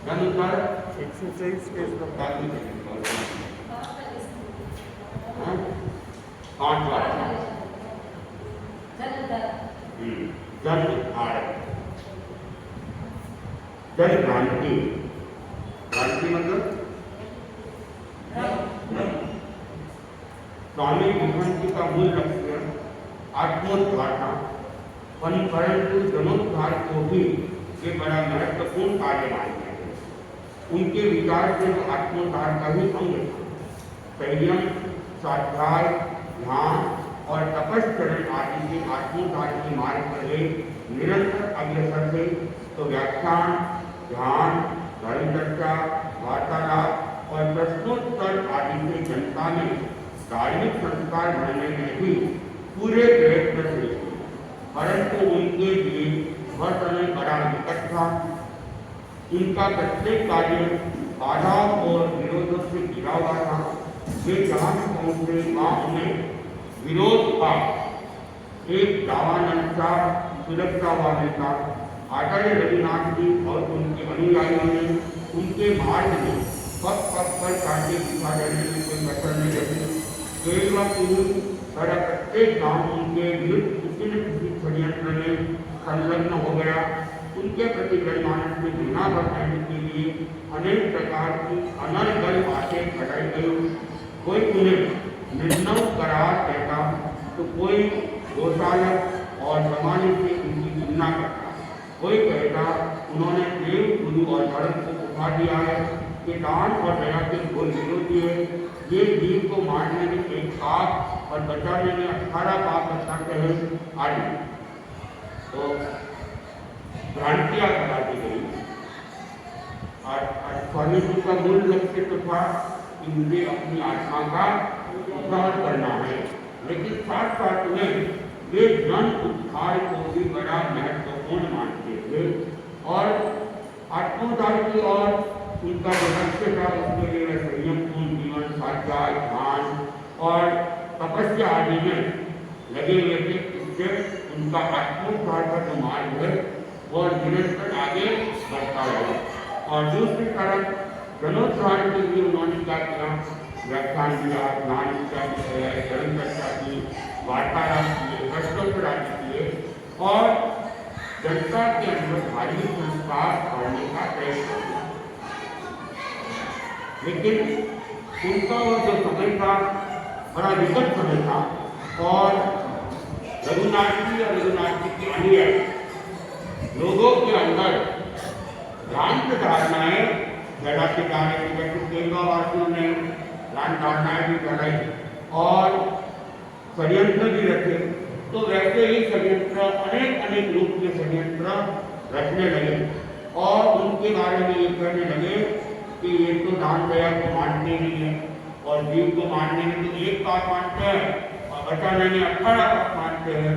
धनुकर 123 page number 5 बार जन भारत जन क्रांति क्रांति मतलब स्वामी विवेकानंद का मूल लक्ष्य आत्मोद्धार था, परंतु जनोद्धार को भी ये बड़ा महत्वपूर्ण कार्य मानते हैं। उनके विचार से जो आत्मोद्धार का ही अंग था। संयम, स्वाध्याय, ध्यान और तपस्चरण आदि के आत्मोद्धार के मार्ग पर वे निरंतर अग्रसर थे। तो व्याख्यान, ध्यान, धर्म चर्चा, वार्तालाप और प्रश्नोत्तर आदि से जनता में धार्मिक संस्कार भरने में भी पूरे प्रयत्न से, परंतु उनके लिए वह समय बड़ा विकट था। उनका प्रत्येक कार्य बाधा और विरोधों से घिरा हुआ था। वे जहाँ भी पहुँचे वहाँ उन्हें विरोध का एक दावानंद सुरक्षा वाले था। आचार्य रघुनाथ जी और उनके अनुयायियों ने उनके मार्ग में पग पग पर कांटे दिखा देने में कोई कसर नहीं रखी। प्रत्येक गांव उनके विरुद्ध किसी न किसी षड्यंत्र में संलग्न हो गया। उनके प्रति जनमानस में घृणा बढ़ाने के लिए अनेक प्रकार की अनर्गल बातें फटाई गई। कोई उन्हें निर्णव करार कहता तो कोई गोशालक और जमाने से उनकी तुलना करता। कोई कहता उन्होंने देव, गुरु और धर्म को उठा दिया है, ये दान और दया के घोर विरोधी है। ये जीव को मारने में एक पाप और बचाने में 18 पाप बताते हैं आदि। तो भ्रांतियाँ फैला दी गई। और स्वामी जी का मूल लक्ष्य तो था कि मुझे अपनी आत्मा का उद्धार करना है, लेकिन साथ साथ में वे जन उद्धार को भी बड़ा महत्वपूर्ण मानते थे। और आत्मोद्धार की ओर उनका जो लक्ष्य था उसके लिए संयमपूर्ण जीवन, स्वाध्याय, ध्यान और तपस्या आदि में लगे हुए थे। इससे उनका आत्मोद्धार का जो मार्ग है वो निरंतर आगे बढ़ता रहा। और दूसरी तरफ जनोद्धार के लिए उन्होंने क्या किया, व्याख्यान दिया, ध्यान किया, धर्म चर्चा की, वार्तालाप किए, प्रश्नोत्तर आदि किए और जनता के अंदर धार्मिक संस्कार बढ़ने का प्रयत्न किया। लेकिन उनका वो जो समय था बड़ा विकट समय था और रघुनाथ जी और रघुनाथ जी के अनुयायी लोगों के अंदर भ्रांत धारणाएं फैलाते जा रहे थे। जैसे केंद्रवासियों ने भ्रांत धारणाएं भी फैलाई और षड्यंत्र भी रखे। तो वैसे ही षड्यंत्र अनेक रूप के षड्यंत्र रचने लगे और उनके बारे में ये कहने लगे कि ये तो दान दया को मानते नहीं है और जीव को मानने में तो एक बात मानते हैं और बचाने में 18 बात मानते हैं।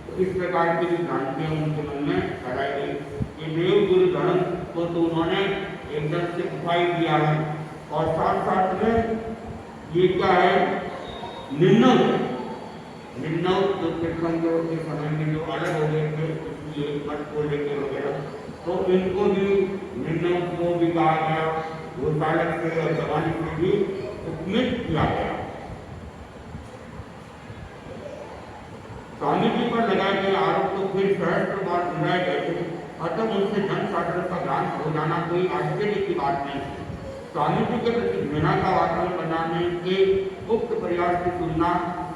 तो इस प्रकार की भी भ्रांतियां उनके मन में फैलाई गई कि देव, गुरु, धर्म को तो उन्होंने एकदम से उठाई दिया है और साथ साथ में ये क्या है, निर्णव जो तीर्थंकरों के समय में जो अलग हो गए थे इसलिए मठ को लेकर वगैरह, तो इनको भी निर्णव को भी कहा गया, गोशालक से और जमाने से भी उपमित किया गया। स्वामी जी पर लगाए गए आरोप तो फिर सहस्त्र बार दोहराए गए थे, अतः उनसे जन साधारण का ज्ञान हो जाना कोई आश्चर्य की बात नहीं है। स्वामी जी के प्रति घृणा का वातावरण बनाने के उक्त प्रयास की तुलना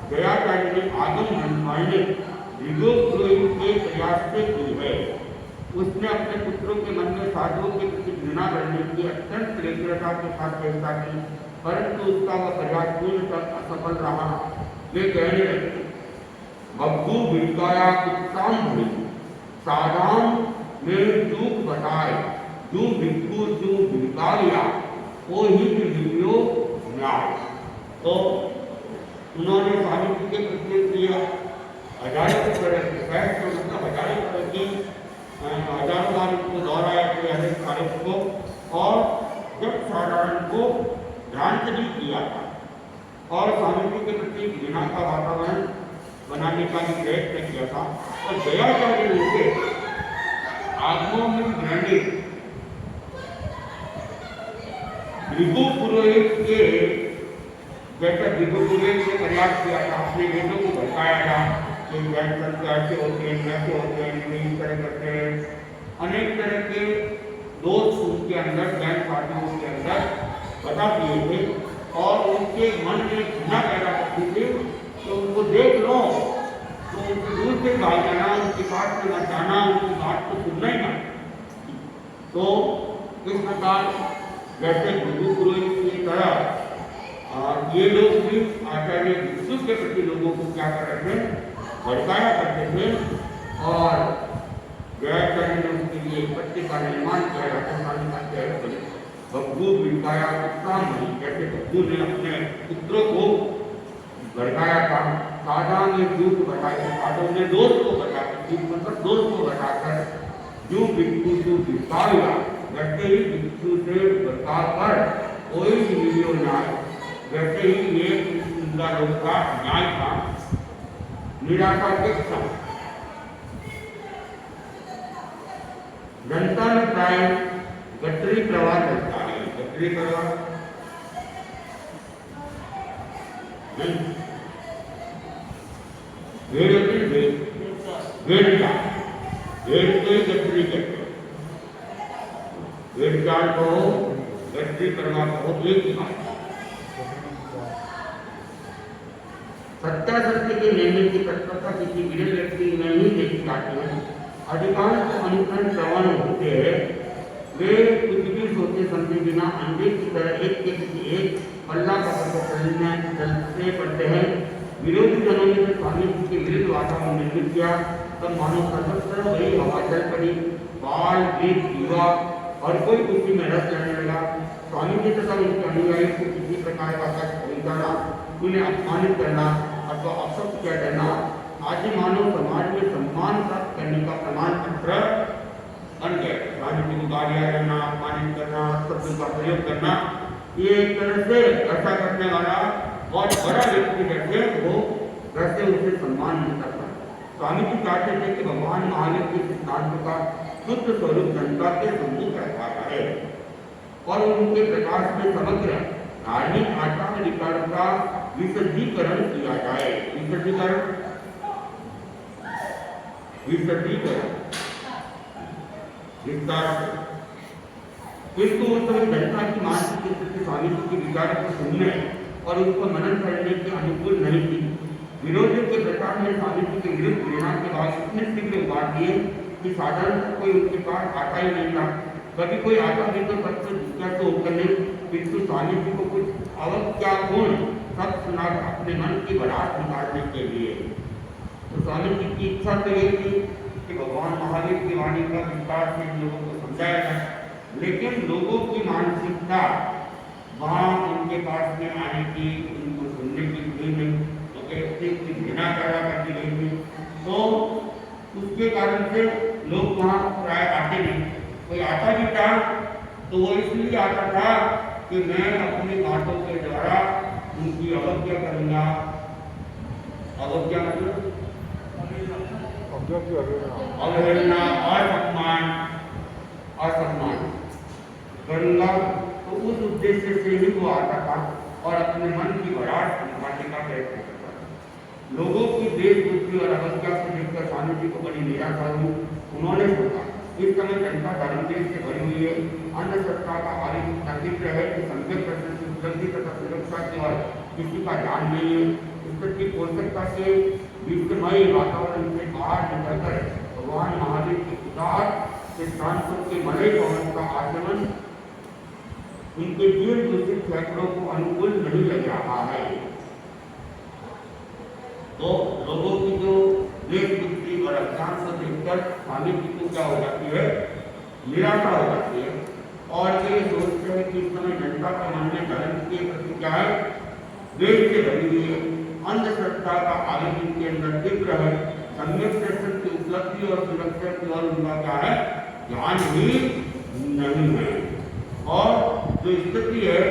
दयाचार्य ने आगम मनवाने के प्रयास से की है। उसने अपने पुत्रों के मन में साधुओं के प्रति घृणा करने की अत्यंत शीघ्रता के साथ चेष्टा की, परंतु उसका वह प्रयास पूर्णतः असफल रहा। वे कहने लगे, बब्बू बिड़काया उत्तम हुई, साधारण में चूक बताए, जो भिक्षु जो बिड़का लिया वो ही लियो न्याय। तो उन्होंने स्वामी जी के प्रति किया हजारों हजारों बार उनको दोहराया कि हरेक कार्य को, और जब साधारण को भ्रांत भी किया था और स्वामी जी के प्रति घृणा का वातावरण बनाने का भी प्रयत्न किया था। और दयाचार्य उनके आगमों में ग्रहणित भृगु पुरोहित के जैसे भृगु पुरोहित ने प्रयास किया था अपने बेटों को भटकाया था कि जैन संत ऐसे होते हैं वैसे होते हैं इस तरह करते हैं, अनेक तरह के दोष उनके अंदर जैन साधुओं के अंदर बता दिए थे और उनके मन में घृणा पैदा करती थी तो उनको देख लो तो उनको दूर से भाग जाना, उनके पास में मत जाना, उनकी बात को सुनना ही ना। तो इस प्रकार जैसे भृगु पुरोहित की तरह ये लोग भी आचार्य भिक्षु के प्रति लोगों को क्या कर रहे थे, भड़काया करते थे और जयाचार्य ने उसके लिए पट्टी का निर्माण किया जाता है। बब्बू बिकाया उत्साह नहीं, जैसे बब्बू ने अपने पुत्रों को भड़काया था, साधा ने झूठ बताया, साधो ने दोष को बताकर, झूठ मतलब दोष को बताकर जो भिक्षु को भिखाया वैसे ही भिक्षु से बताकर कोई वीडियो न्याय, वैसे ही ये उनका लोग का न्याय था, निराशा के साथ जनता में प्राय गटरी प्रवाह चलता है। गटरी प्रवाह भेड़ होती है, भेड़ का भेड़ के गटरी कहते हैं, भेड़ चाल को गटरी प्रवाह को एक ही बात। सत्ता सत्य के लेने की तत्परता किसी विरल व्यक्ति में ही देखी जाती है। अधिकांश अनुकरण प्रवण होते हैं, वे कुछ भी सोचे समझे बिना अंधे की तरह एक के किसी एक पल्ला पकड़ चलते पड़ते हैं। विरोधी जनों ने स्वामी जी के विरुद्ध वातावरण निर्मित किया, तब मानो सर्वत्र वही हवा चल पड़ी, बाल वृद्ध युवा और कोई उसी में रस लेने लगा। स्वामी जी तथा उनके अनुयायी को किसी प्रकार का कष्ट पहुंचाना, उन्हें अपमानित करना अथवा अपशब्द किया जाना आदि मानव समाज में सम्मान प्राप्त करने का प्रमाण पत्र बन गए। स्वामी जी को गालियां देना, अपमानित करना, शब्द का प्रयोग करना, ये एक तरह से ऐसा करने वाला और बड़ा व्यक्ति जैसे वो वैसे उसे सम्मान नहीं करता। स्वामी जी चाहते थे कि भगवान महावीर के सिद्धांत का शुद्ध स्वरूप जनता के सम्मुख रखा जाए और उनके प्रकाश में समग्र धार्मिक आचार विचार का विशदीकरण किया जाए। विशदीकरण विस्तार। किंतु उस समय जनता की मानसिक स्थिति स्वामी जी के विचार को सुनने और उसको मनन करने के अनुकूल नहीं थी। विरोधियों के प्रचार में स्वामी जी के विरुद्ध प्रेरणा के बाद इतने शीघ्र उबार दिए कि साधारण कोई उनके पास आता ही नहीं था। कभी कोई आता भी तो सबसे जिज्ञासु होकर नहीं, किंतु स्वामी जी को कुछ अवज्ञापूर्ण सब सुना अपने मन की भड़ास निकालने के लिए। तो स्वामी जी की इच्छा तो ये थी कि भगवान महावीर की वाणी का विस्तार से लोगों को समझाया जाए, लेकिन लोगों की मानसिकता वहाँ उनके पास में आने की, उनको सुनने की थी नहीं, तो कहते कि घृणा करा करती गई थी, तो उसके कारण से लोग वहाँ प्राय आते नहीं। कोई आता भी था तो वो इसलिए आता था कि मैं अपनी बातों के द्वारा उनकी अवज्ञा करूँगा। अवज्ञा मतलब अवहेलना, असम्मान करूँगा, तो उस उद्देश्य से ही वो आता था और अपने मन की भड़ास निकालने का प्रयत्न करता था। लोगों की देश बुद्धि और अवज्ञा को देखकर स्वामी जी को बड़ी निराशा हुई। उन्होंने सोचा इस समय जनता धर्म देश से भरी हुई है, अंधश्रद्धा का अधिक है कि संघ प्रश्न की उपलब्धि तथा सुरक्षा की ओर किसी का ध्यान नहीं है। इसकी पोषकता से विश्वमय वातावरण से बाहर निकलकर भगवान महावीर के उदार सिद्धांतों के मलय पवन का आचरण उनके जीवन दूषित सैकड़ों को अनुकूल नहीं लग रहा है। तो लोगों की जो देश बुद्धि और अज्ञान को देखकर स्वामी जी को क्या हो जाती है, निराशा हो जाती है और ये सोचते हैं कि इस समय जनता के मन में धर्म के प्रति क्या है, देश से भरी हुई है, अंधश्रद्धा का आगे के अंदर तीव्र है, सम्यक दर्शन की उपलब्धि और सुरक्षा की ओर उनका क्या है, ध्यान ही नहीं है। और जो स्थिति है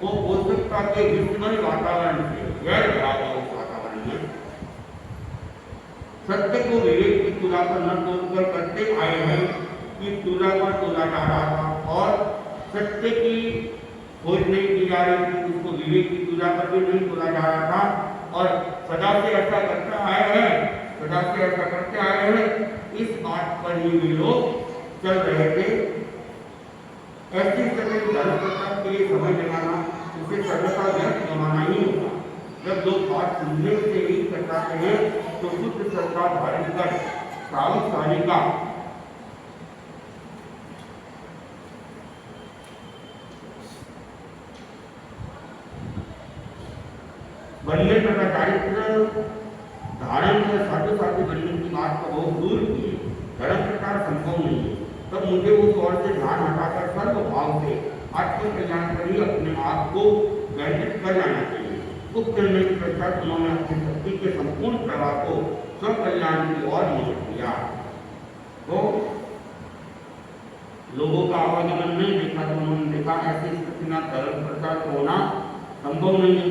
वो पोषकता के विस्मय वातावरण से गैर भरा हुआ उस वातावरण में सत्य को विवेक की तुला पर न तोड़कर करते आए हैं कि तुला पर तोला जा रहा था और सत्य की खोज नहीं की जा रही थी, उसको विवेक की पूजा पर भी नहीं तोला जा रहा था और सदा से ऐसा करते आए हैं, सदा से ऐसा करते आए हैं। इस बात पर ही वे लोग चल रहे थे। ऐसी स्थिति धर्म प्रचार के लिए समय लगाना, उसे सर्वथा व्यर्थ गंवाना ही होगा। जब लोग बात सुनने से ही कतराते हैं तो शुद्ध श्रद्धा धारण कर सावधानी का बनने तथा चारित्र धारण कर साधु साधु बनने की बात को बहुत दूर की है। धर्म प्रचार संभव नहीं है। तब मुझे उस ओर से ध्यान हटाकर सर्व भाव से आत्म कल्याण पर ही अपने आप को केंद्रित कर जाना चाहिए। उक्त निर्णय के पश्चात उन्होंने अपनी शक्ति के संपूर्ण प्रवाह को स्व कल्याण की ओर मोड़ दिया। तो लोगों का आवागमन नहीं देखा तो उन्होंने देखा ऐसी स्थिति में धर्म प्रचार होना संभव नहीं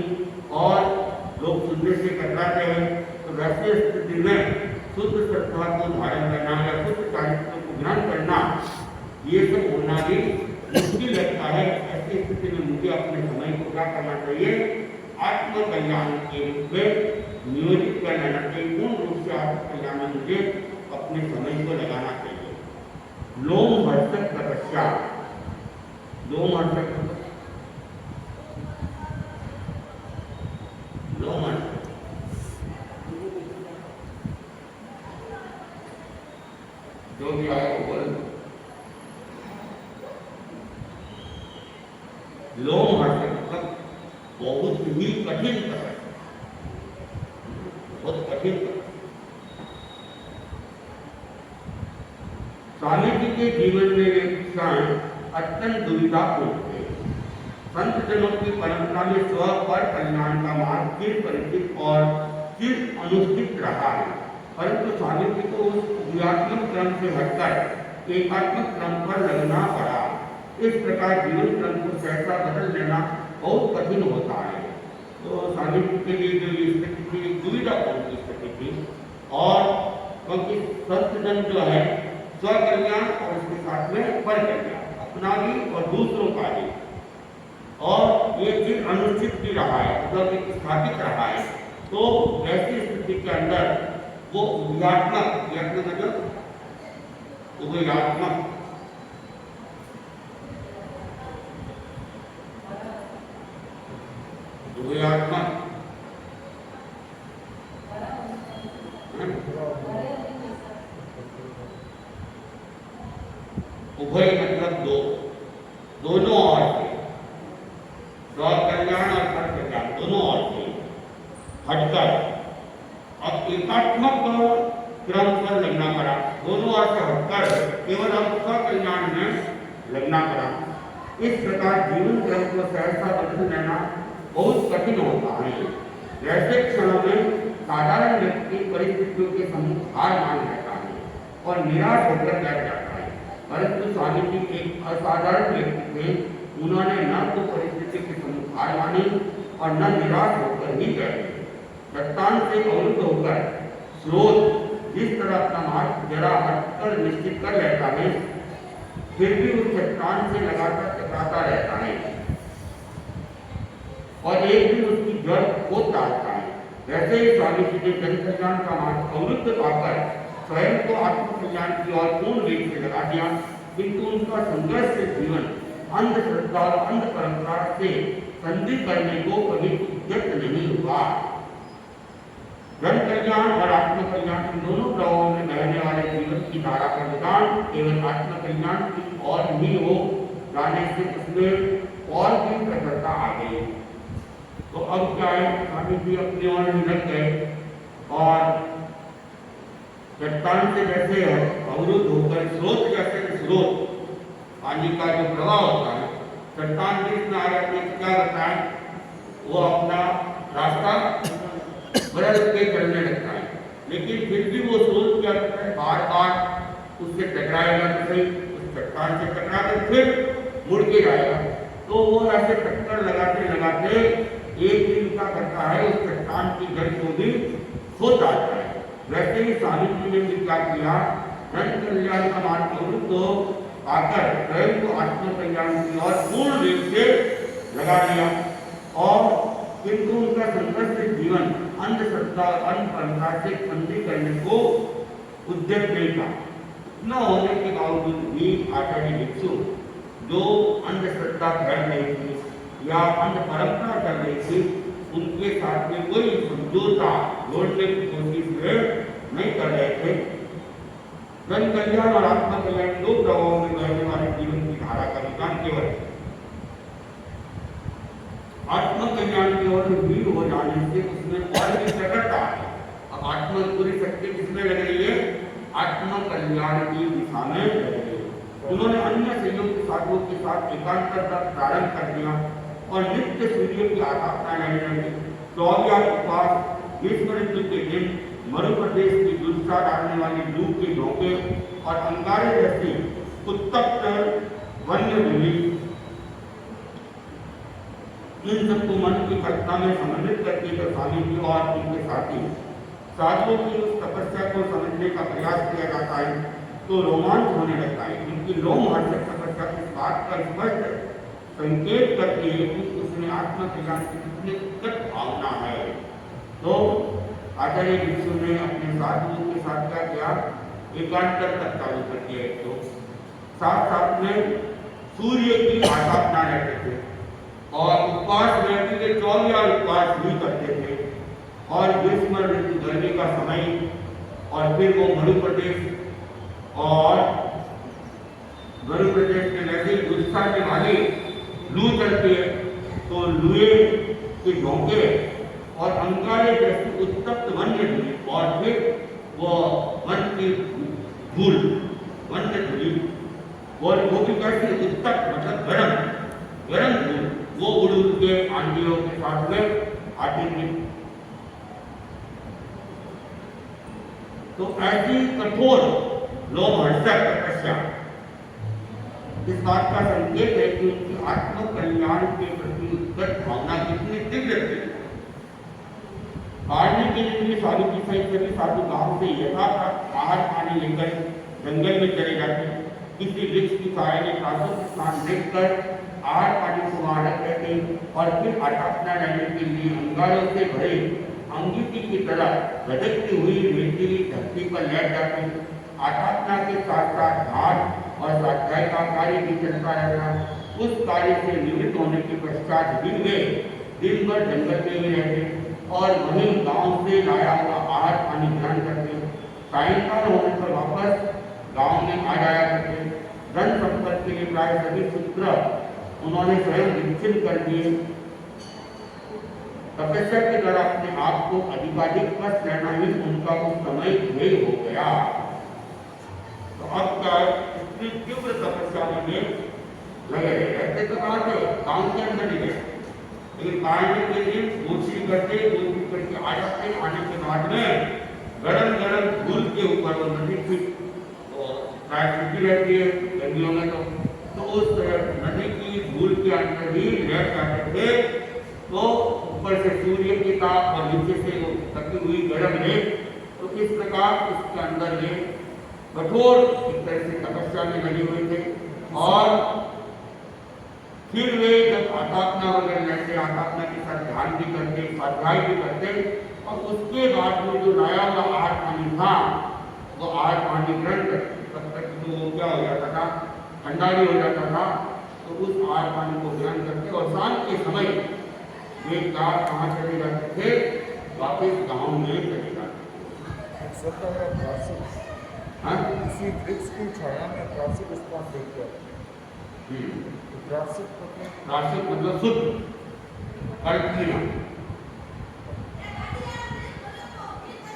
और लोग सुनने से कतराते हैं। तो वैसी स्थिति में शुद्ध श्रद्धा को धारण करना या शुद्ध चारित्र को ग्रहण करना, ये सब होना भी मुश्किल लगता है। ऐसी स्थिति में मुझे अपने समय को क्या करना चाहिए? आत्म कल्याण के रूप में नियोजित कर लेना चाहिए। पूर्ण रूप से आत्म कल्याण में मुझे अपने समय को लगाना चाहिए। लोम हर्षक तपस्या, लोम हर्षक जो भी आया वो बोल। लोम हर्षक मतलब बहुत ही कठिन तपस्या, बहुत कठिन तपस्या। स्वामी जी के जीवन में वे क्षण अत्यंत दुविधापूर्ण थे। संत जनों की परंपरा में स्व पर कल्याण का मार्ग चिर परिचित और चिर अनुष्ठित रहा है, परंतु स्वामी जी को उस क्रियात्मक क्रम से हटकर एकात्मक क्रम पर लगना पड़ा। इस प्रकार जीवन क्रम को सहसा बदल लेना बहुत कठिन होता है। तो स्वामी जी के लिए जो ये स्थिति थी, दुविधापूर्ण की स्थिति थी और क्योंकि संत जन जो है स्व कल्याण और उसके साथ में पर कल्याण, अपना भी और दूसरों का भी, और ये चीज अनुचित भी रहा है, मतलब स्थापित रहा है। तो ऐसी स्थिति के अंदर वो उभयात्मक मतलब उभयात्मक उभयात्मक उभय मतलब दो, दोनों ओर से स्व कल्याण और पर कल्याण दोनों ओर से हटकर अब एकात्मक क्रम पर लगना पड़ा। दोनों ओर से हटकर केवल अब स्व कल्याण में लगना पड़ा। इस प्रकार जीवन क्रम को सहसा बदल लेना बहुत कठिन होता है। वैसे क्षणों में साधारण व्यक्ति परिस्थितियों के सम्मुख हार मान लेता है और निराश होकर बैठ जाता है, परंतु स्वामी जी एक असाधारण व्यक्ति थे। उन्होंने न तो परिस्थिति के सम्मुख हार मानी और न निराश होकर ही बैठे। चट्टान से अवरुद्ध होकर स्रोत जिस तरह अपना मार्ग जरा हटकर निश्चित कर लेता है, फिर भी उस चट्टान से लगातार टकराता रहता है और एक दिन उसकी जड़ खोद डालता है। वैसे ही स्वामी जी ने जन कल्याण का मार्ग अवरुद्ध पाकर स्वयं को आत्म कल्याण की ओर पूर्ण वेग से लगा दिया, किंतु उनका संघर्ष से जीवन अंधश्रद्धा और अंध परंपरा से संधि करने को कभी उद्यत नहीं हुआ। जन कल्याण और आत्म कल्याण इन दोनों प्रवाहों में बहने वाले जीवन की धारा का निदान केवल आत्म कल्याण की ओर ही हो जाने से उसमें और भी प्रखरता आ गई। तो अब क्या है, स्वामी जी अपनी ओर ही लग गए और चट्टान से जैसे अवरुद्ध होकर स्रोत जैसे स्रोत पानी का जो प्रवाह होता है, चट्टान बीच में आ जाती है, क्या होता है, वो अपना रास्ता बदल के चलने लगता है। लेकिन फिर भी वो स्रोत क्या करता है, बार बार उससे टकराएगा तो सही, उस चट्टान से टकरा कर फिर मुड़ के जाएगा। तो वो ऐसे टक्कर लगाते लगाते एक दिन क्या करता है, उस चट्टान की जड़ को भी खो जाता है। वैसे ही स्वामी जी ने भी क्या किया, जन कल्याण का मार्ग अवरुद्ध आकर स्वयं को आत्म कल्याण की ओर पूर्ण रूप से लगा लिया और किंतु उनका संघर्ष जीवन अंधश्रद्धा अंधपरंपरा से बंदी करने को उद्यत नहीं था। न होने के बावजूद भी आचार्य भिक्षु जो अंधश्रद्धा कर रही थी या अंध परंपरा कर रही थी, उनके साथ में कोई समझौता जोड़ने की कोशिश नहीं कर रहे थे। जन कल्याण और आत्म कल्याण दो प्रभावों में बहने वाले जीवन की धारा का विधान केवल आत्म कल्याण की ओर भीड़ हो जाने से उसमें और भी प्रकटता है। अब आत्म पूरी शक्ति किसमें लग रही है? आत्म कल्याण की दिशा में लग रही है। उन्होंने अन्य संयोग साधुओं के साथ एकांतता प्रारंभ कर दिया और नित्य सूर्य की आराधना रहने लगी। 24 उपवास, ग्रीष्म ऋतु के दिन, मरु प्रदेश की दुष्टा डालने वाली लू के झोंके और अंगारे जैसी उत्तप्त वन्य धूलि, इन सबको मन की घटना में समन्वित करके तो स्वामी जी और उनके साथी साधुओं की उस तपस्या को समझने का प्रयास किया जाता है तो रोमांच होने लगता है। उनकी रोमहर्षक तपस्या इस बात का स्पष्ट संकेत करती है कि उसमें आत्म कल्याण की कितनी उत्कट भावना है। तो आचार्य भिक्षु ने अपने साधुओं के साथ क्या किया? एकांतर तक चालू कर दिया। तो साथ साथ में सूर्य की आराधना रहते थे और उपवास रहते थे, 24 उपवास भी करते थे। और ग्रीष्म ऋतु गर्मी का समय और फिर वो मरु प्रदेश और मरु प्रदेश के नजदीक गुस्सा के वाले लू चलती है तो लुए के झोंके और अंगारे जैसी उत्तप्त वन्य धूलि और फिर वो वन की धूल, वन्य धूलि और वो भी कैसी उत्तप्त मतलब गरम धूल, वो उड़ उड़ के आंधियों के साथ में आती थी। तो ऐसी कठोर लोमहर्षक तपस्या इस बात का संकेत है कि उनकी आत्म कल्याण के प्रति उत्कट भावना कितनी तीव्र थी। काटने के लिए साधु की सहित सभी साधु गांव से यथाप्राप्त आहार पानी लेकर जंगल में चले जाते। किसी वृक्ष की छाया में शाश्वत स्थान देखकर आहार पानी को वहां रख देते और फिर आटापना रहने के लिए अंगारों से भरे अंगीठी की तरह भटकती हुई मिट्टी धरती पर लेट जाते। आटापना के साथ साथ घाट और स्वाध्याय का कार्य भी चलता रहता। उस कार्य से निवृत्त होने के पश्चात दिन भर जंगल में ही रहते और वहीं गांव से लाया हुआ आहार पानी ग्रहण करते। सायंकाल होने पर वापस गांव में आ जाया करते। धन संपत्ति के लिए प्राय सभी सूत्र उन्होंने स्वयं विकसित कर दिए। तपस्या के द्वारा अपने आप को अधिकाधिक कष्ट रहना ही उनका उस समय ध्येय हो गया। तो अब क्या इतनी तीव्र तपस्या में लगे रहते तो कहाँ थे? गांव के अंदर ही गए, लेकिन काटने के दिन गोची करके आ जाते। आने के बाद में गरम धूल के ऊपर वो नदी थी तो प्राय सूखी रहती है गर्मियों में तो उस नदी की धूल के अंदर ही लेट जाते थे। तो ऊपर से सूर्य की ताप और नीचे से वो तपी हुई गर्म है। तो इस प्रकार इसके अंदर ये कठोर एक तरह से तपस्या में लगे हुए थे। और फिर वे जब आतापना वगैरह रहते, आतापना के साथ ध्यान भी करते, स्वाध्याय भी करते और उसके बाद में जो लाया हुआ आहार पानी था वो आहार पानी ग्रहण करते। तब तक तो वो क्या हो जाता था? ठंडा भी हो जाता था। तो उस आहार पानी को ग्रहण करते और शाम के समय वे कहाँ चले जाते थे? वापिस गांव में चले जाते थे। किसी वृक्ष की छाया में प्रासिक स्थान देख गया। प्रासिक मतलब शुद्ध कल्पना,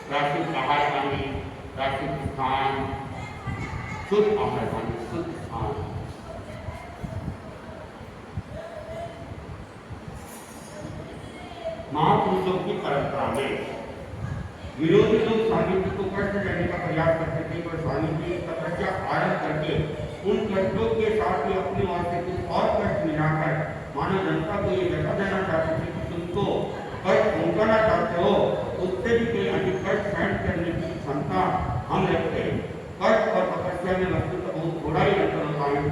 प्रासिक आहार पानी, प्रासिक स्थान, शुद्ध आहार पानी, शुद्ध स्थान। महापुरुषों की परंपरा में विरोधी लोग स्वामी जी को कष्ट देने का प्रयास करते थे, पर स्वामी जी तपस्या आरंभ करके उन कष्टों के साथ ही अपनी ओर से कुछ और कष्ट मिलाकर मानव जनता को ये बता देना चाहते थे कि तुमको कष्ट पहुंचाना चाहते हो, उससे भी कोई अधिक कष्ट सहन करने की क्षमता हम रखते हैं। कष्ट और तपस्या में वस्तु तो बहुत थोड़ा ही अंतर होता है।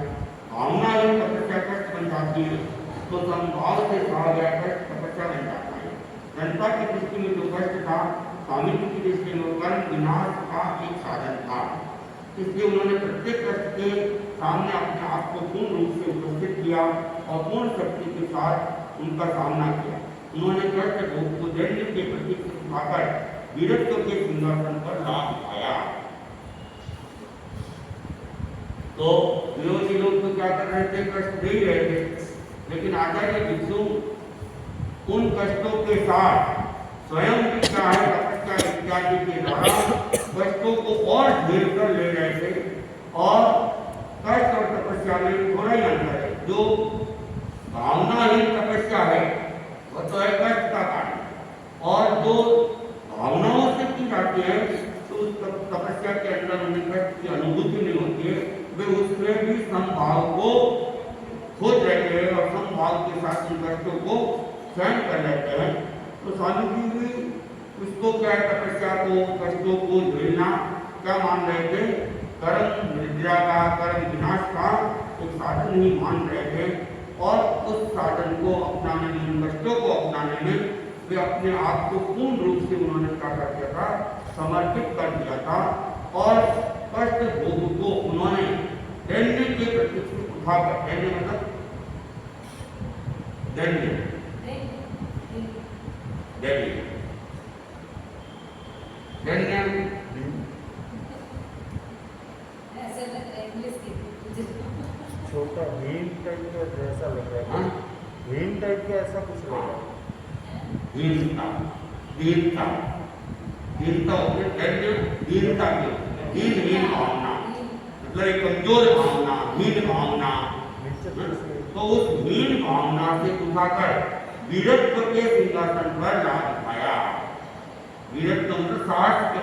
भावना ही तपस्या कष्ट बन जाती है। तो संभाव से सहा गया कष्ट तपस्या बन जाता है। जनता की दृष्टि में जो कष्ट था, स्वामी जी की दृष्टि में कर्म विनाश का एक साधन था। इसलिए उन्होंने प्रत्येक कष्ट के सामने अपने आप को पूर्ण रूप से उपस्थित किया और पूर्ण शक्ति के साथ उनका सामना किया। उन्होंने कष्ट भोग को दैन्य के प्रतीक से उठाकर वीरत्व के सिंहासन पर लाभ पाया। तो विरोधी लोग तो क्या कर रहे थे, कष्ट दे ही रहे थे, लेकिन आचार्य भिक्षु उन कष्टों के साथ स्वयं भी चाहे तपस्या इत्यादि के द्वारा कष्टों को और झेल कर ले रहे थे। और कष्ट और तपस्या में थोड़ा ही अंतर है। जो भावनाहीन तपस्या है वह तो है कष्ट का कारण, और जो भावनाओं से की जाती है तो उस तपस्या के अंदर उन्हें कष्ट की अनुभूति नहीं होती है। वे उसमें भी समभाव को खोज रहते हैं और समभाव के साथ उन कष्टों को सहन कर लेते हैं। तो स्वामी जी भी उसको क्या तपस्या को, कष्टों को झेलना क्या मान रहे थे, कर्म निद्रा का, कर्म विनाश का एक साधन ही मान रहे थे। और उस साधन को अपनाने में, उन कष्टों को अपनाने में वे अपने आप को पूर्ण रूप से उन्होंने क्या कर दिया था, समर्पित कर दिया था। और कष्ट भोग को उन्होंने दैन्य के प्रतीक से उठाकर, दैन्य मतलब दैन्य दैन्य दैन्य छोटा भीम टाइप का जैसा लग रहा है, भीम टाइप का ऐसा कुछ लग रहा है। दीनता, दीनता, दीनता होती है दैन्य, दीनता की हीन भावना, मतलब एक कमजोर भावना, हीन भावना। तो उस हीन भावना से उठाकर वीरत्व के सिंहासन पर ला दिखाया। वीरत्व मतलब साहस के।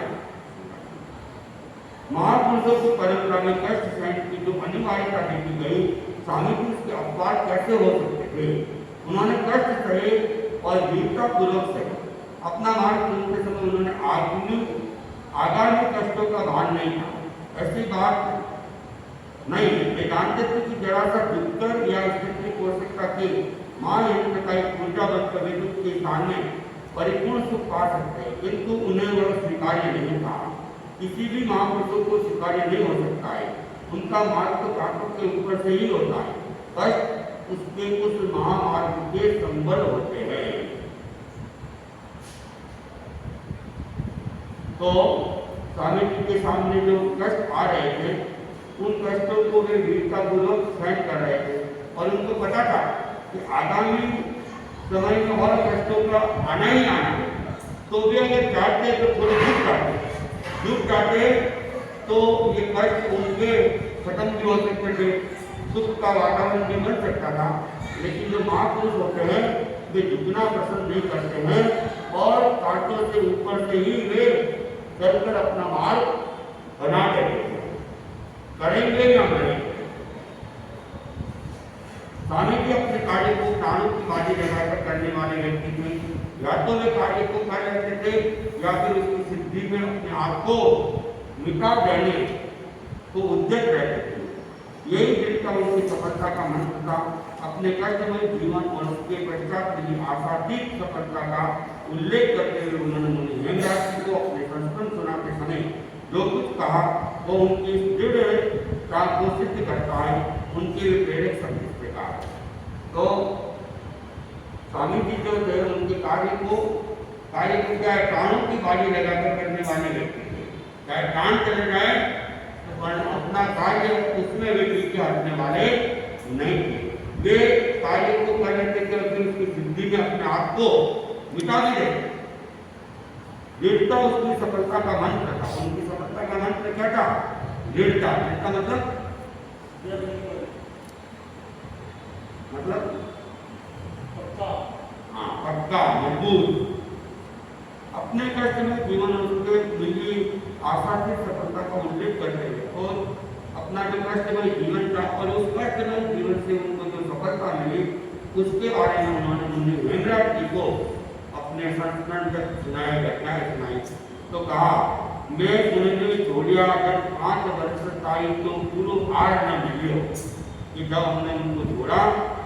महापुरुषों की परंपरा में कष्ट सहन की जो अनिवार्यता देखी गई, स्वामी जी उसके अपवाद कैसे हो सकते थे। उन्होंने कष्ट सहे और वीरता पूर्वक सहे। अपना मार्ग चुनते समय उन्होंने आगामी कष्टों का भान नहीं था, ऐसी बात नहीं। वे जानते थे कि जरा सा दुष्कर या स्थिति कोशिका के महायंत्र का एक उल्टा बनकर विद्युत के स्थान में परिपूर्ण सुख पा सकते हैं, किंतु उन्हें वह स्वीकार्य नहीं था। किसी भी महापुरुषों को स्वीकार्य नहीं हो सकता है। उनका मार्ग तो ताकत के ऊपर से ही होता है, कष्ट उसके उस महामार्ग के संबल होते हैं। तो स्वामी जी के सामने जो कष्ट आ रहे थे, उन कष्टों को वे वीरतापूर्वक सहन कर रहे थे। और उनको पता था कि आगामी समय में और कष्टों का आना ही आना है। तो वे अगर चाहते तो थोड़े दुख जाते तो ये कष्ट उनके खत्म भी हो सकते थे, सुख का वातावरण भी बन सकता था। लेकिन जो महापुरुष होते हैं वे झुकना पसंद नहीं करते हैं और कांटों से ऊपर से ही वे चलकर अपना मार्ग बना देते हैं, करेंगे या करेंगे। स्वामी जी अपने कार्य को प्राणों की बाजी लगाकर करने वाले व्यक्ति थे। या तो वे कार्य को कर लेते थे या फिर उसकी सिद्धि में अपने आप को मिटा देने को उद्यत रहते थे। यही दृढ़ता उनकी सफलता का मंत्र था। अपने कष्टमय जीवन और उसके पश्चात मिली आशातीत सफलता का उल्लेख करते हुए उन्होंने मुनि हेमराज जी को अपने संस्मरण सुनाते समय जो कुछ कहा वो उनकी दृढ़ता को सिद्ध करता है, उनके प्रेरक शब्द इस प्रकार। तो स्वामी जी जो थे उनके कार्य को क्या है, प्राणों की बाजी लगाकर करने वाले व्यक्ति थे। चाहे प्राण चले जाए तो अपना कार्य उसमें वे पीछे हटने वाले नहीं थे। वे कार्य को कर लेते थे और फिर उसकी सिद्धि में अपने आप को मिटा भी देते। दृढ़ता उसकी सफलता का मंत्र था। उनकी सफलता का मंत्र क्या था? दृढ़ता। इसका मतलब पक्का, मजबूत। अपने कष्ट में जीवन उसके मिली आशा की सफलता का उल्लेख करते हैं और अपना जो कष्टमय जीवन था और उस कष्टमय जीवन से उनको जो सफलता मिली उसके बारे में उन्होंने मुनि हेमराज जी को अपने संस्मरण जब सुनाया, घटनाएं सुनाई तो कहा, मैं सुनने छोड़िया जब 5 वर्ष ताई तो पूरा आर न मिलियो कि जब हमने उनको छोड़ा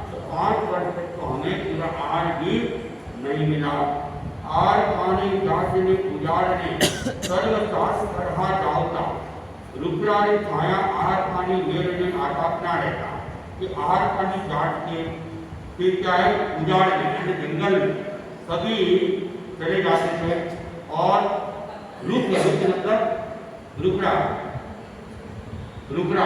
तो 5 वर्ष तक तो हमें पूरा आहार भी नहीं मिला। आहार पानी जाति उजाड़ने सर्व सास करहा जावता रुद्राणी छाया आहार पानी मेरे आटापना रहता कि आहार पानी जाट के फिर क्या है उजाड़ने यानी जंगल में सभी चले जाते थे और रुक मतलब रुकरा रुकरा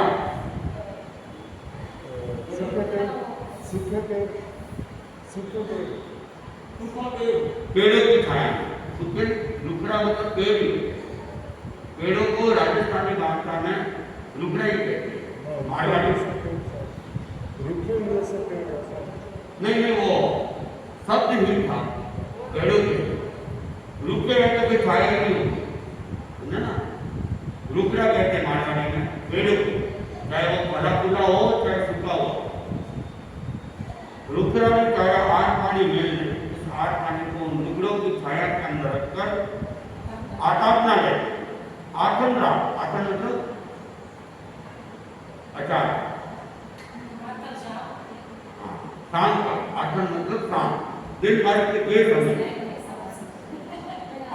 पेड़ों की छाया रुकरा मतलब पेड़ पेड़ों को राजस्थानी भाषा में रुकरा ही कहते हैं। मारवाड़ी नहीं वो शब्द ही था पेड़ों के रुके रहते कोई छाया नहीं होती समझे ना। रुकरा कहते हैं मारवाड़ी में पेड़ों को चाहे वो फला फूला हो चाहे सूखा हो। रुकरा में छाया आठ पानी मिल इस आठ पानी को रुकड़ों की छाया के अंदर रखकर आटापना है आठन राम आठन मतलब अचार शाम का आठन मतलब शाम दिन भर के देर बने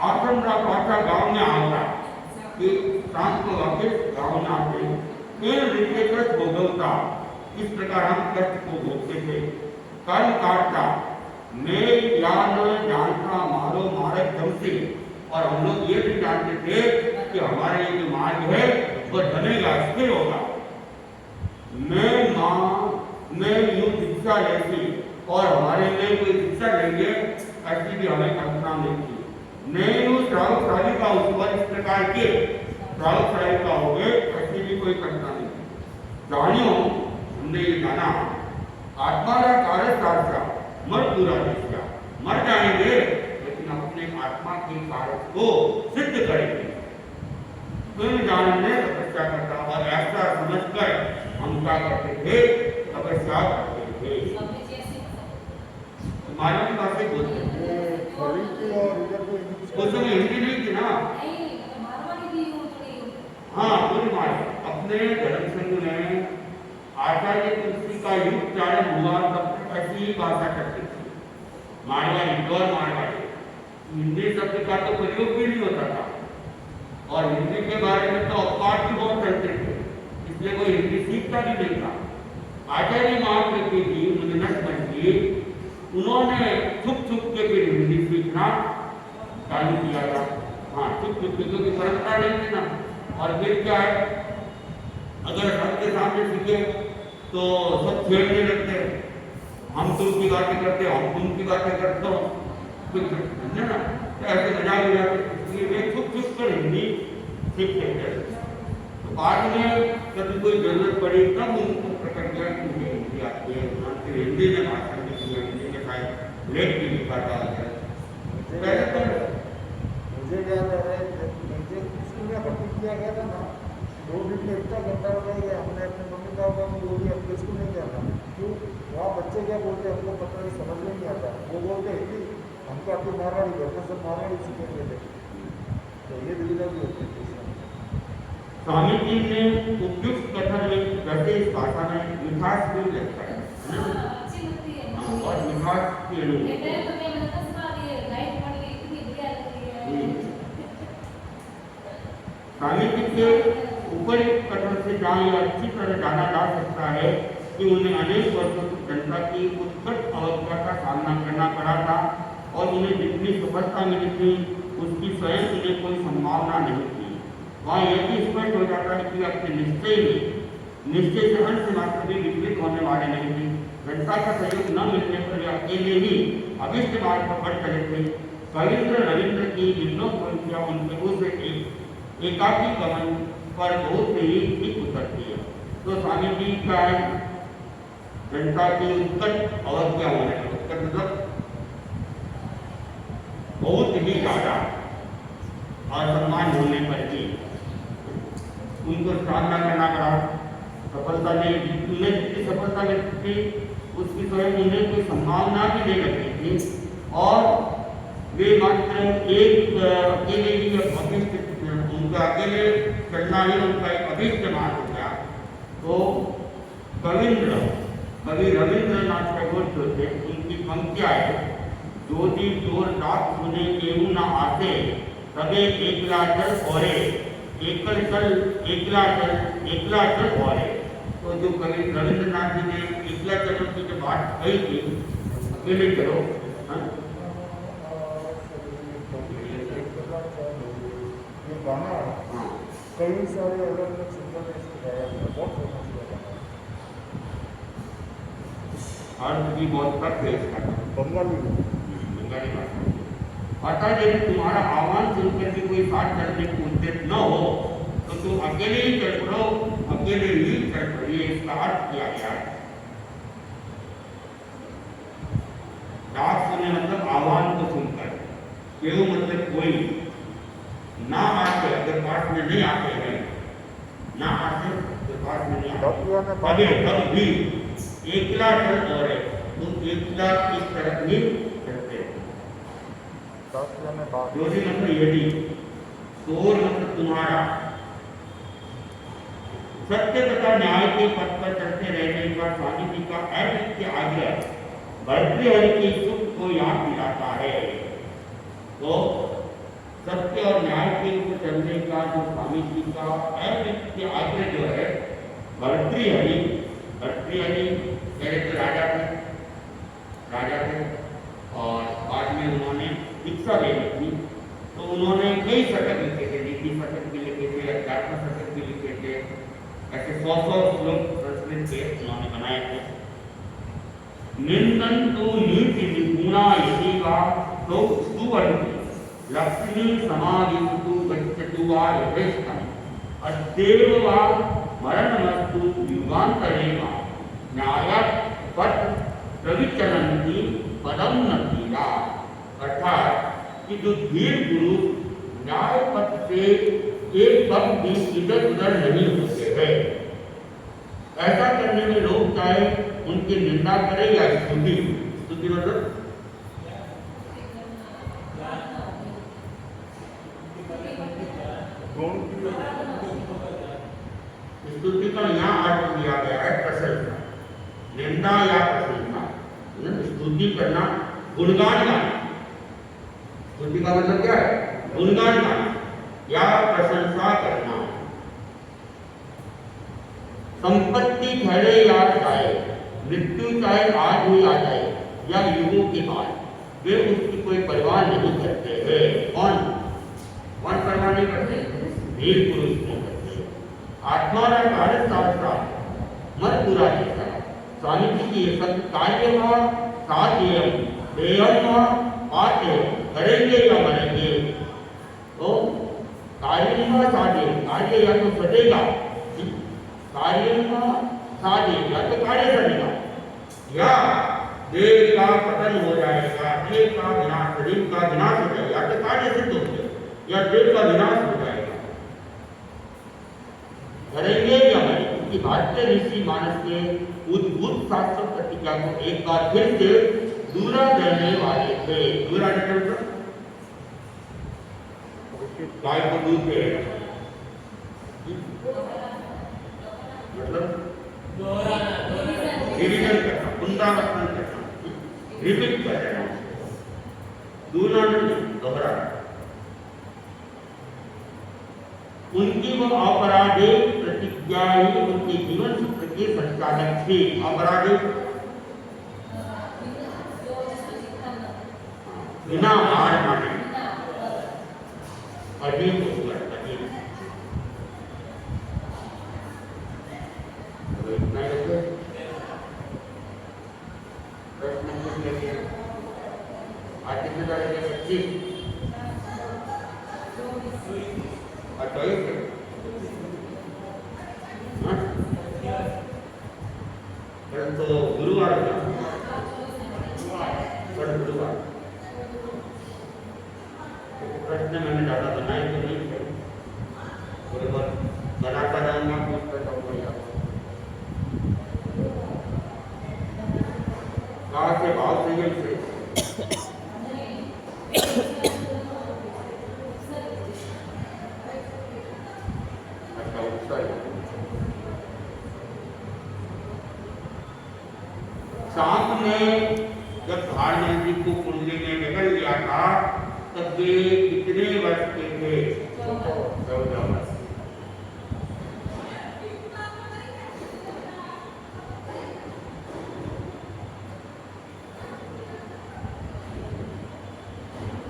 आठन राम पाचा गांव में आता कि शाम को वापिस गांव में आते फिर ऋषिकेश भोगवता इस प्रकार हम कष्ट को भोगते थे। कल काटता मैं या न जानता मारो मारक जमसे और हम लोग ये भी जानते थे कि हमारा ये जो मार्ग है वो बनेगा स्थिर होगा। मैं यूं शिक्षा लेती और हमारे लिए कोई शिक्षा लेंगे ऐसी भी हमें कल्पना नहीं थी। मैं यूं श्रावशाली का उस इस प्रकार के श्रावशाली का हो गए ऐसी भी कोई कल्पना नहीं थी। जानियो हमने ये जाना आत्मा का कार्य साधता मर पूरा दिया मर जाएंगे लेकिन अपने आत्मा के कार्य को सिद्ध करेंगे। फिर जानने तपस्या करता और ऐसा समझकर हम क्या करते थे तपस्या करते थे। हमारी बातें बोलते उस समय हिंदी नहीं थी ना। हाँ पूरी मार अपने धर्म संघ में आचार्य तुलसी का युग चारण हुआ तब ऐसी ही भाषा करते थे मारवाड़ी और मारवाड़ी। हिंदी शब्द का तो प्रयोग भी नहीं होता था और हिंदी के बारे में तो अपवाद भी बहुत करते थे इसलिए कोई हिंदी सीखता भी नहीं था। आचार्य महाप्रति जी मुनिनट जी उन्होंने छुप छुप के फिर हिंदी सीखना चालू किया था। हाँ छुप छुप के क्योंकि परंपरा नहीं थी ना। और फिर क्या है अगर सबके सामने सीखे तो सब छेड़ने लगते हैं हम तुम की बातें करते हम तुम की बातें करते हो समझे ना तो ऐसे मजाक हो जाते। इसलिए वे छुप छुप कर हिंदी सीखते थे। तो बाद में कभी कोई जरूरत पड़ी तब उनको प्रकट किया कि मुझे हिंदी आती है फिर हिंदी में भाषण भी किया हिंदी के साथ लेख भी लिखा था। पहले तो मुझे याद आ रहा है मुझे स्कूल में भर्ती किया गया था ना 2 दिन में इतना घंटा हो गया हमने अपने मम्मी पापा को बोल दिया अपने स्कूल नहीं जाना क्यों वहाँ बच्चे क्या बोलते हैं हमको पता नहीं समझ में नहीं आता। वो बोलते हैं कि हमको आपकी मारवाड़ी घर में सब मारवाड़ी सीखेंगे थे तो ये दुविधा भी होती थी। स्वामी जी ने उपयुक्त कथन में वैसे इस भाषा में मिठास भी लगता है और मिठास के स्वामी जी के ऊपर एक कथन से जहाँ यह अच्छी तरह जाना जा सकता है कि उन्हें अनेक वर्षों तक जनता की उत्कट अवस्था का सामना करना पड़ा था और उन्हें जितनी सफलता मिली थी उसकी स्वयं उन्हें कोई संभावना नहीं थी। वहाँ यह भी स्पष्ट हो जाता है कि अपने निश्चय से अंश मात्र भी विचलित होने वाले नहीं थे। जनता का सहयोग न मिलने पर वे अकेले ही अभिष्ट मार्ग पर बढ़ चले थे। कविंद्र रविंद्र की विनोद संख्या उनके उस एकाकी गमन पर बहुत ही ठीक उतरती है। तो स्वामी जी का जनता की उत्कट अवज्ञा होने उत्कट मतलब बहुत ही ज्यादा असम्मान होने पर भी उनको सामना करना पड़ा। सफलता नहीं उन्हें जितनी सफलता मिलती थी उसकी स्वयं उन्हें कोई संभावना भी नहीं लगती थी और वे मात्र एक अकेले ही अभिष्ट उनका अकेले चलना ही उनका एक अभिष्ट मार्ग हो गया। तो कवि रविंद्रनाथ टैगोर जोर जोते उनकी पंक्तियाँ है, ज्योति जोर डाक सुने केहू न आते, तबे एकला चल औरे, एकल चल एकला चल औरे। तो जो कवि रविंद्रनाथ जी ने एकला चलो की जो बात कही थी, अकेले चलो, हाँ? ये गाना हाँ। कई सारे अलग अलग सिंगर ने इसको गाया है, बहुत फेमस हुआ गाना। और भी बहुत तक है इसका बंगाली में। बंगाली भाषा। पता है यदि तुम्हारा आह्वान सुनकर भी कोई साथ चलने को उद्यत न हो तो तुम अकेले ही चल पड़ो, अकेले ही चल पड़िए, इसका अर्थ किया गया है। डाक सुने मतलब आह्वान को सुनकर, केहू मतलब कोई ना आते, अगर पास में नहीं आते हैं, ना आते तो पास में नहीं आते, अभी तब भी एकला चल और है, तुम एकला इस तरफ ही चलते हो। दूसरी मतलब यदि, तोर मतलब तुम्हारा, सत्य तथा न्याय के पथ पर चलते रहने का स्वामी जी का अनित्य आग्रह भर्तृहरि के सुख को याद दिलाता है। तो सत्य और न्याय के ऊपर चलने का जो स्वामी जी का अनित्य आग्रह जो है, भर्तृहरि पहले तो राजा थे और बाद में उन्होंने शिक्षा लेनी थी, तो उन्होंने कई शतक लिखे थे, नीति शतक भी लिखे थे, अध्यात्म शतक भी लिखे थे, ऐसे 100 श्लोक संस्कृत के उन्होंने बनाए थे। निंदन तो नीति निपुणा यदि वा तो सुवर्णि लक्ष्मी समाधिस्तु गच्छतु वा यथेष्टम् अद्यैव वा मरणमस्तु युगान्तरे वा न्यायात् पथ प्रविचरन्ति पदम न धीरा। अर्थात कि जो धीर पुरुष न्याय पथ से एक पग भी इधर उधर नहीं होते हैं, ऐसा करने में लोग चाहे उनकी निंदा करें या स्तुति मतलब स्तुति का यहाँ अर्थ किया गया है प्रशंसा, निंदा या प्रशंसा, स्तुति करना, गुणगान गाना। स्तुति का मतलब क्या है? गुणगान गाना या प्रशंसा करना। संपत्ति ठहरे या जाए, मृत्यु चाहे आज ही आ जाए या युगों के बाद, वे उसकी कोई परवाह नहीं करते हैं। कौन परवाह नहीं करते? वीर पुरुष नहीं करते। आत्मा का कार्य शास्त्र मत पूरा जैसा स्वामी जी की ये सब कार्य साध्यम देयम पाते करेंगे या मरेंगे। तो कार्य साध्य, कार्य या तो सदेगा, कार्य साध्य या तो कार्य सदेगा, या देह का पतन हो जाएगा, देह का विनाश, शरीर का विनाश हो जाएगा, या तो कार्य सिद्ध हो जाएगा या देह का विनाश हो जाएगा। करेंगे या मरेंगे। कि भारतीय ऋषि मानस के उद्भुत शास्त्र प्रतिज्ञा को एक बार फिर से दूरा देने वाले थे। दूरा देने गाय को दूध दे मतलब रिविजन करना, पुनरावर्तन करना, रिपीट कर देना, दूरा नहीं दोहराना। उनकी वो अपराधिक प्रतिज्ञा ही उनके जीवन सूत्र के संचालक थे। अपराधिक बिना हार माने, अजीब अजीब। इतना ही रखिए, प्रश्न पूछ लेंगे। आज कितने तारीख है? 25 तो गुरुवार गुरुवार प्रश्न मैंने ज़्यादा बनाए तो नहीं थे, थोड़े बहुत बनाता जाऊँगा, पूछता जाऊँगा। कहाँ से? भाव संयम से। शाम में जब भारत जी को कुंडली में निकल लिया था तब वे कितने वर्ष के थे? 14 वर्ष।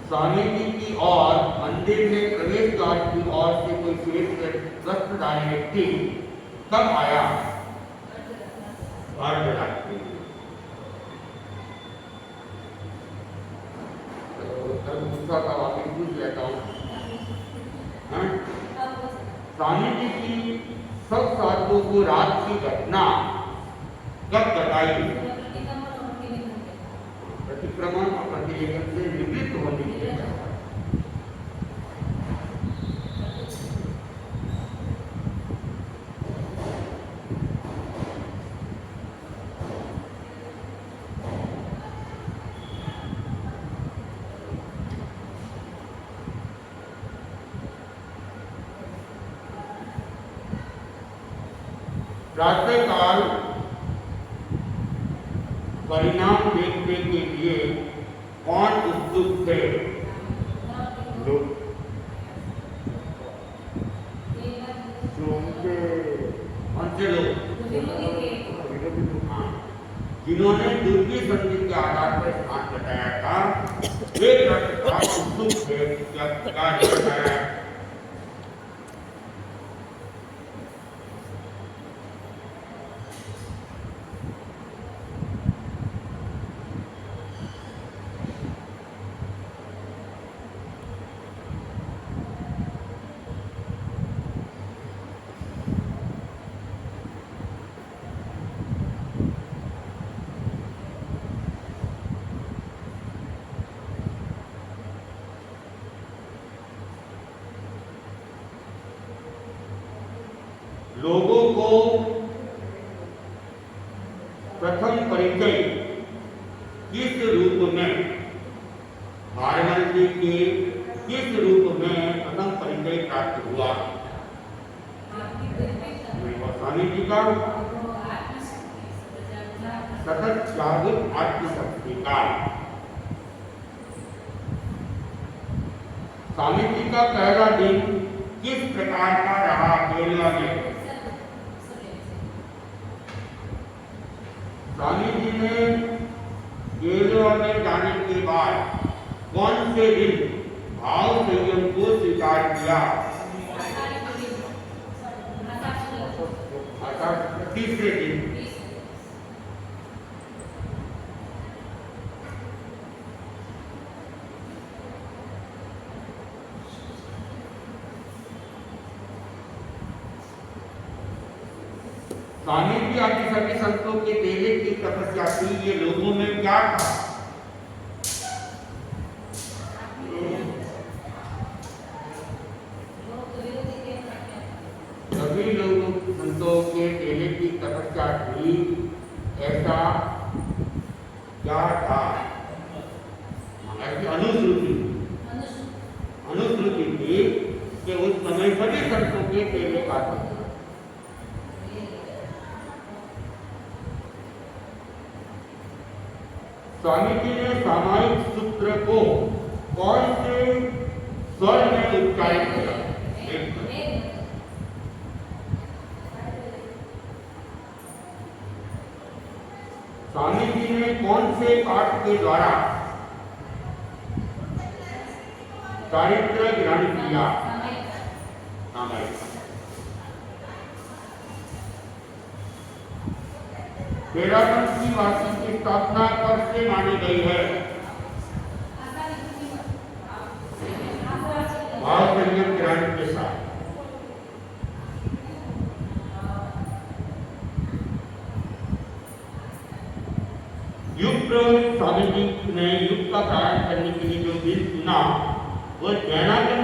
स्वामी जी की और मंदिर में प्रवेश द्वार की ओर से कोई श्वेत वस्त्रधारी व्यक्ति कब आया? अर्धरात्रि। दूसरा का वाक्य पूछ लेता हूँ। स्वामी जी की सब साधुओं को रात की घटना कब बताई? प्रतिक्रमण और प्रतिलेखन से निवृत्त होने के बाद। प्रातःकाल परिणाम देखने के लिए कौन उत्सुक थे? लोग जो उनके कौन से लोग? हाँ, जिन्होंने दुर्गी संधि के आधार पर स्थान बताया था वे प्रातःकाल उत्सुक थे। क्या बताया? लोगों को प्रथम परिचय किस रूप में, भारत जी के किस रूप में प्रथम परिचय प्राप्त हुआ? स्वामी जी का सतत जागृत आत्मशक्ति का। स्वामी जी का पहला दिन किस प्रकार का रहा केरला में? स्वामी जी ने केरला में जाने के बाद कौन से दिन भाव संयम को स्वीकार किया? तीसरे दिन। स्वामी जी आपकी सभी संतों के देने की तपस्या थी, ये लोगों में क्या था? सभी लोगों संतों के देने की तपस्या थी, ऐसा क्या था? ऐसी अनुश्रुति थी कि उस समय सभी संतों के देने का था। स्वामी जी ने सामायिक सूत्र को कौन से स्वर में उच्चारित किया? स्वामी जी ने कौन से पाठ के द्वारा चारित्र ग्रहण किया? सामायिक। देहरादून की वासी की स्थापना कब से मानी गई है? भाव संयम ग्रहण के साथ। युग पुरोहित स्वामी जी ने युग का प्रारंभ करने के लिए जो दिन चुना वो जैनागम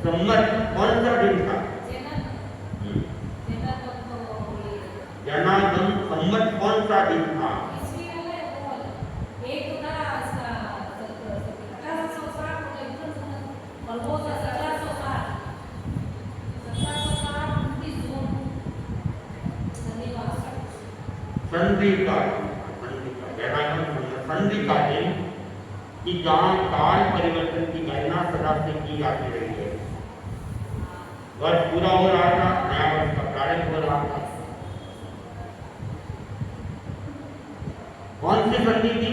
संवत कौन सा दिन था? जैनागम संवत कौन सा दिन था? संधि का संधि का दिन कि जहाँ काल परिवर्तन की गणना सदा से की जाती रही है। वर्ष पूरा हो रहा था, नया वर्ष का प्रारंभ हो रहा था। कौन सी संधि थी?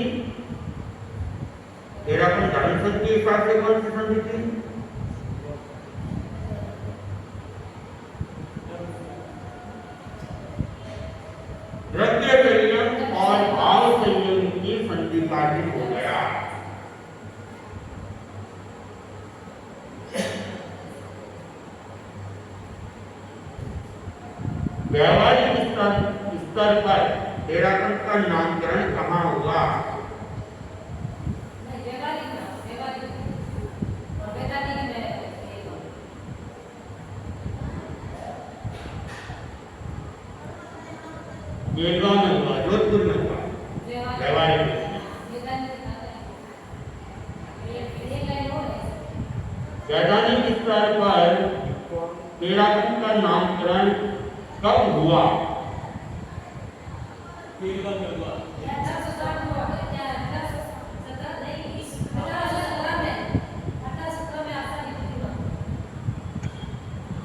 तेरापन धर्म संधि के हिसाब से कौन सी संधि थी? द्रव्य संयम और भाव संयम की संधि का दिन हो गया। व्यावहारिक स्तर पर तेरापन का नामकरण कहाँ हुआ? बेलगांव में हुआ, जोधपुर में हुआ। व्यावहारिक वैधानिक स्तर पर तेरापन का नामकरण कब हुआ?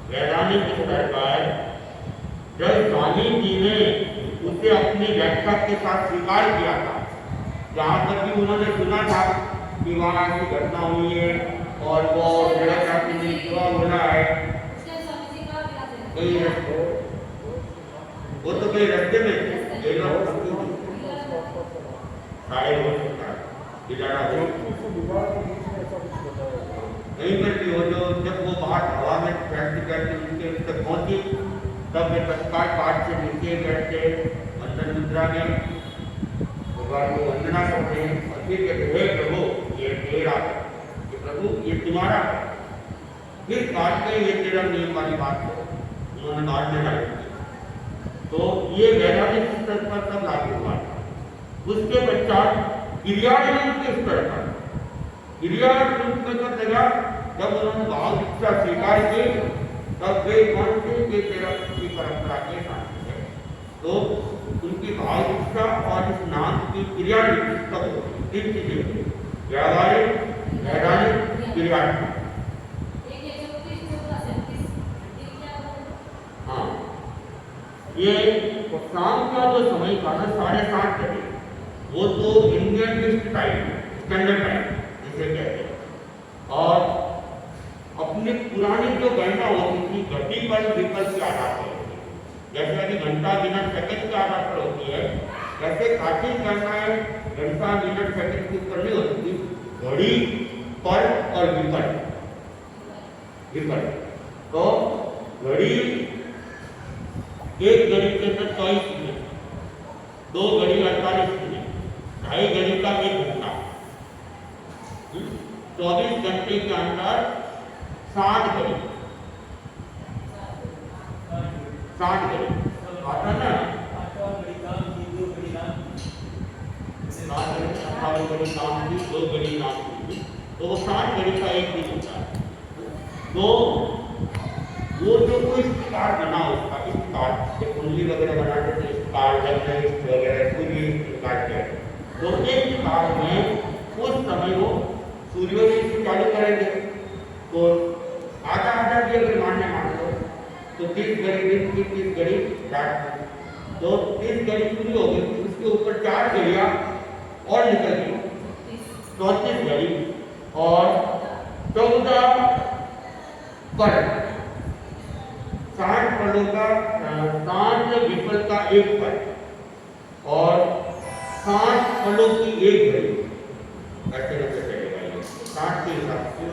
वैधानिक स्तर पर जब स्वामी जी ने उसे अपनी व्याख्या के साथ स्वीकार किया था, जहाँ तक कि उन्होंने सुना था कि वहाँ ऐसी घटना हुई है और वो सेवा हो रहा है, वो तो कई रस्ते में थे, साढ़े हो सकता है नहीं करती हो। जो जब वो बाहर हवा में फैलती करते उनके उस तक पहुंची, तब वे तत्काल पाठ से नीचे बैठते वंदन मुद्रा में भगवान को वंदना करते हैं और फिर कहते हे प्रभु ये तेरा है, ये प्रभु ये तुम्हारा है। फिर काट के ये तेरा नियम वाली बात को उन्होंने बाद में डाली। तो ये वैधानिक स्तर पर तब लागू हुआ था। उसके पश्चात क्रियान्वयन के स्तर पर क्रियान्वयन में जगह जब उन्होंने भाव दीक्षा स्वीकार की, तब वे कौन थे? ये तेरापन की परंपरा के साथ है। तो उनकी भाव दीक्षा और इस नाम की क्रियान्वयन तब होती, तीन चीजें होती, व्यावहारिक, वैधानिक, क्रियान्वयन। हाँ, ये शाम का जो समय था ना 7:30 बजे, वो तो इंडियन टाइम, स्टैंडर्ड टाइम जिसे कहते हैं। और अपनी पुरानी जो गणना होती थी घटी पर विकल्प के आधार पर होती है, जैसे कि घंटा मिनट सेकंड के आधार पर होती है, वैसे प्राचीन गणनाएं घंटा मिनट सेकंड के ऊपर नहीं होती थी, घड़ी पर और विकल्प। तो घड़ी एक घड़ी के अंदर 24 मिनट, 2 घड़ी 48 मिनट, 2.5 घड़ी का 1 घंटा, 24 घंटे के अंदर 60 घड़ी, 60 घड़ी आता ना, 7 घड़ी काम की, 2 घड़ी नाम की, तो वो 60 घड़ी का एक दिन होता है। तो वो जो कोई स्टार बना उसका स्टार, कुंडली वगैरह बनाते थे, स्टार वगैरह सूर्य काटते हैं, तो एक स्टार में उस समय वो सूर्योदय से चालू करेंगे। तो आधा भी अगर मान लो तो 30 घड़ी दिन की, 30 घड़ी रात की, तो 30 घड़ी पूरी हो गई, उसके ऊपर 4 घड़ियाँ और निकल गई, 34 घड़ी और 14 पर 60 पलों का 60 विफल का 1 पल और 60 पलों की 1 घड़ी, ऐसे कैसे चलेगा ये 60 के हिसाब से,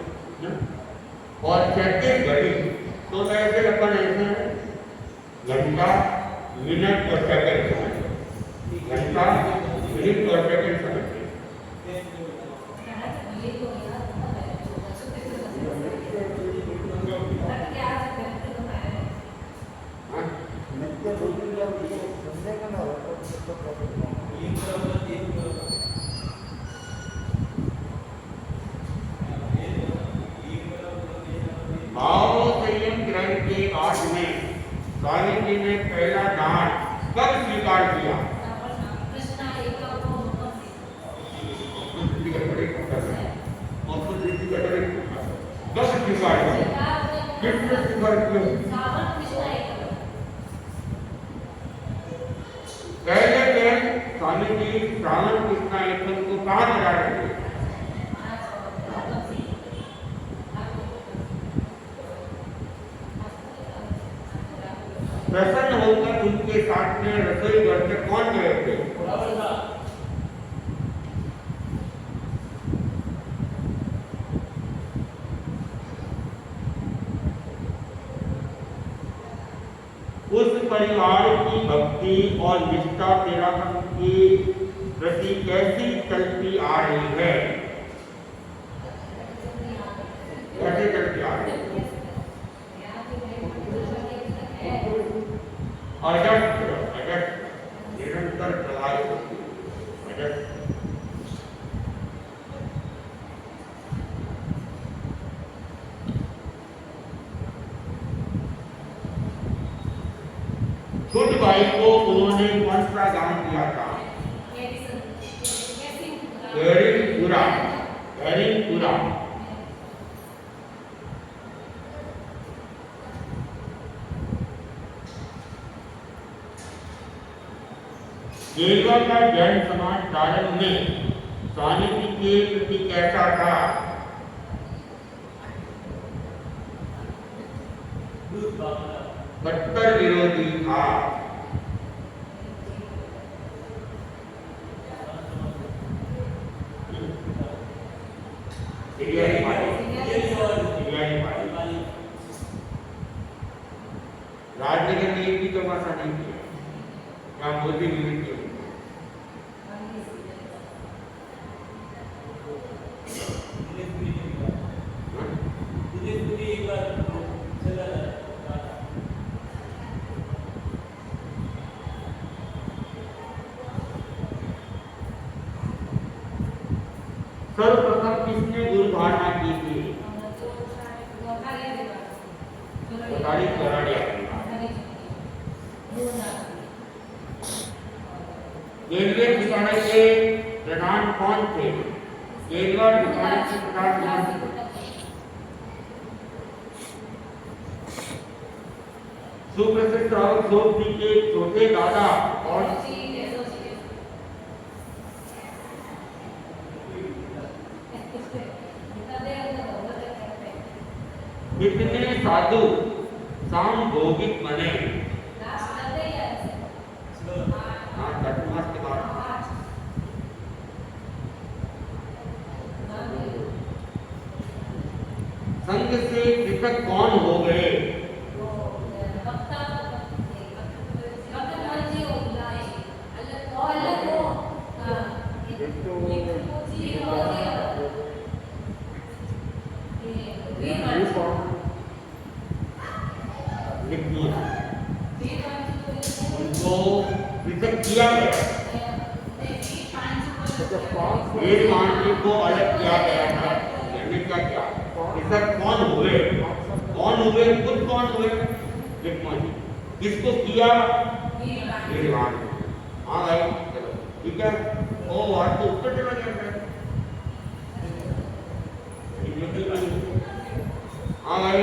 और 36 घड़ी। तो ऐसे अपन ऐसे घंटा मिनट और सेकंड समझ, घंटा मिनट और सेकंड समझ। भाव संयम ग्रंथ के पाठ में स्वामी जी ने पहला दान कब स्वीकार किया? क्यों? सावन कृष्ण एक पहले दिन स्वामी जी श्रावण कृष्ण एकम को कहाँ लगा रहे थे? प्रसन्न होकर उनके साथ में रसोई घर से कौन गए थे? उस परिवार की भक्ति और निष्ठा तेरा की प्रति कैसी चलती आ रही है? कैसे चलती आ रही है? अजस्त्र निरंतर चलाई होती है। अजस्त्र छोटी बाई को उन्होंने कौन सा गांव दिया था? गैरिंगपुरा। केरल का जैन समाज प्रारंभ में स्वामी जी के प्रति कैसा था? कट्टर विरोधी था। राजनगर में एक भी तमाशा नहीं किया, यहाँ मोदी विरोधी किया। सर्वप्रथम किसने गुरु धारणा की थी? केंद्रीय ठिकाने के प्रधान कौन थे? केंद्रीय ठिकाने के प्रधान सुप्रसिद्ध राव सोप जी के छोटे दादा और कितने साधु सामभोगिक बने? संघ से पृथक कौन हो गए? उनको पृथक किया गया, वेद मानवी को अलग किया गया था। क्या क्या पृथक कौन हुए? खुद कौन हुए? किसको किया? वेदवान। हाँ भाई चलो ठीक है। ओ आज तो उत्तर चला गया है। हाँ भाई